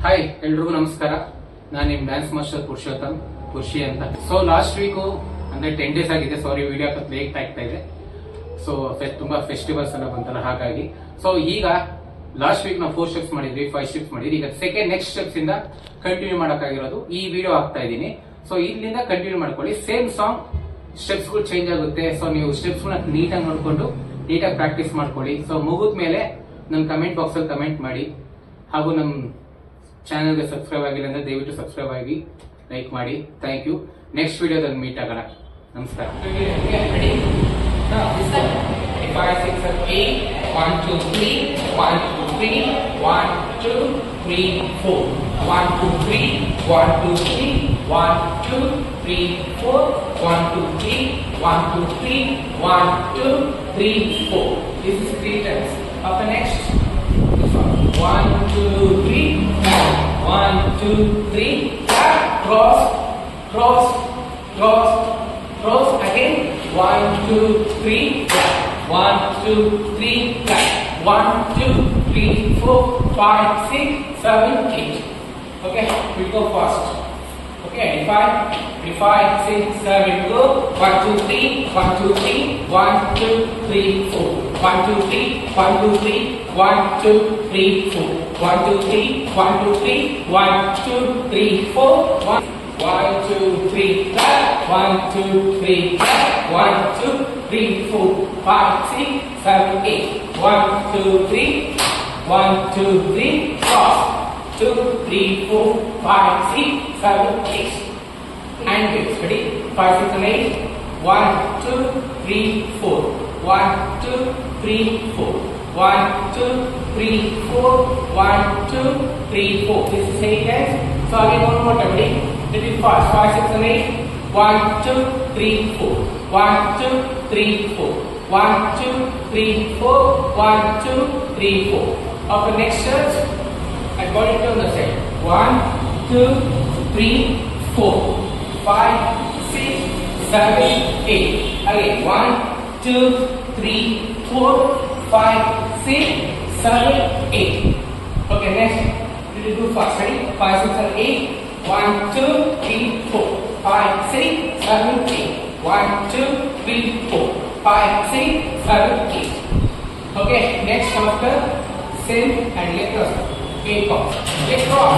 Hi ಎಲ್ರಿಗೂ ನಮಸ್ಕಾರ. ನಾನು ನಿಮ್ ಡ್ಯಾನ್ಸ್ ಮಾಸ್ಟರ್ ಪುರುಷೋತ್ತಮ್ ಖುಷಿ ಅಂತ. ಸೊ ಲಾಸ್ಟ್ ವೀಕು ಅಂದ್ರೆ 10 days ಆಗಿದೆ. ಸಾರಿ ವಿಡಿಯೋ ಲೇಟ್ ಆಗ್ತಾ ಇದೆ. ಸೊ ತುಂಬಾ ಫೆಸ್ಟಿವಲ್ಸ್ ಎಲ್ಲ ಬಂತಲ್ಲ, ಹಾಗಾಗಿ. ಸೊ ಈಗ ಲಾಸ್ಟ್ ವೀಕ್ ನಾವು 4 ಸ್ಟೆಪ್ಸ್ ಮಾಡಿದ್ವಿ, 5 ಸ್ಟೆಪ್ಸ್ ಮಾಡಿದ್ವಿ. ಈಗ ನೆಕ್ಸ್ಟ್ ಸ್ಟೆಪ್ಸ್ ಇಂದ ಕಂಟಿನ್ಯೂ ಮಾಡಕ್ಕಾಗಿರೋದು ಈ ವಿಡಿಯೋ ಆಗ್ತಾ ಇದ್ದೀನಿ. ಸೊ ಇಲ್ಲಿಂದ ಕಂಟಿನ್ಯೂ ಮಾಡ್ಕೊಳ್ಳಿ. ಸೇಮ್ ಸಾಂಗ್ ಸ್ಟೆಪ್ಸ್ ಗಳು ಚೇಂಜ್ ಆಗುತ್ತೆ. ಸೊ ನೀವು ಸ್ಟೆಪ್ಸ್ ನೀಟಾಗಿ ನೋಡ್ಕೊಂಡು ನೀಟಾಗಿ ಪ್ರಾಕ್ಟೀಸ್ ಮಾಡ್ಕೊಳ್ಳಿ. ಸೊ ಮುಗಿದ ಮೇಲೆ ನನ್ನ ಕಮೆಂಟ್ ಬಾಕ್ಸ್ ಅಲ್ಲಿ ಕಮೆಂಟ್ ಮಾಡಿ. ಹಾಗೂ ನಮ್ಮ ಚಾನಲ್ಗೆ ಸಬ್ಸ್ಕ್ರೈಬ್ ಆಗಿಲ್ಲ ಅಂದ್ರೆ ದಯವಿಟ್ಟು ಸಬ್ಸ್ಕ್ರೈಬ್ ಆಗಿ, ಲೈಕ್ ಮಾಡಿ. Thank you. ನೆಕ್ಸ್ಟ್ ವಿಡಿಯೋದಲ್ಲಿ ಮೀಟ್ ಆಗೋಣ. ನಮಸ್ಕಾರ. 5, 6, 7, 8. 1, 2, 3. 1, 2, 3. 1, 2, 3, 4. 1, 2, 3. 1, 2, 3. 1, 2, 3, 4. 1, 2, 3. 1, 2, 3. 1, 2, 3, 4. This is 3 times. Of the next. 1, 2, 3. 1, 2, 3. Cross, cross, cross, cross. Again. 1, 2, 3. 1, 2, 3. 1, 2, 3, 4, 5, 6, 7, 8. Okay, we go fast. Okay, 5, 6, 7, go. 1, 2, 3. 1, 2, 3. 1, 2, 3, 4. 1, 2, 3. 1, 2, 3. 1, 2, 3, 4. 1, 2, 3. 1, 2, 3. 1, 2, 3, 4. 1, 2, 3. 1, 2, 3. 1, 2, 3, 4, 5, 6, 7, 8. 1, 2, 3. 1, 2, 3. Cross. 2, 3, 4, 5, 6, 7, 8. And weights. Ready? 5, 6, and 8. 1, 2, 3, 4. 1, 2, 3, 4. 1, 2, 3, 4. 1, 2, 3, 4. This is 8 times. So again one more time. Ready? It is fast. 5, 6, and 8. 1, 2, 3, 4. 1, 2, 3, 4. 1, 2, 3, 4. 1, 2, 3, 4. Of the next steps, I got it on the side. 1, 2, 3, 4. 5, 6, 7, 8. Again 1, 2, 3, 4. 5, 6, 7, 8. Okay, next. We will do fast. Ready? 5, 6, and 8. 1, 2, 3, 4. 5, 6, 7, 8. 1, 2, 3, 4. 5, 6, 7, 8. Okay, next after same and let us 8 cross. 8 cross.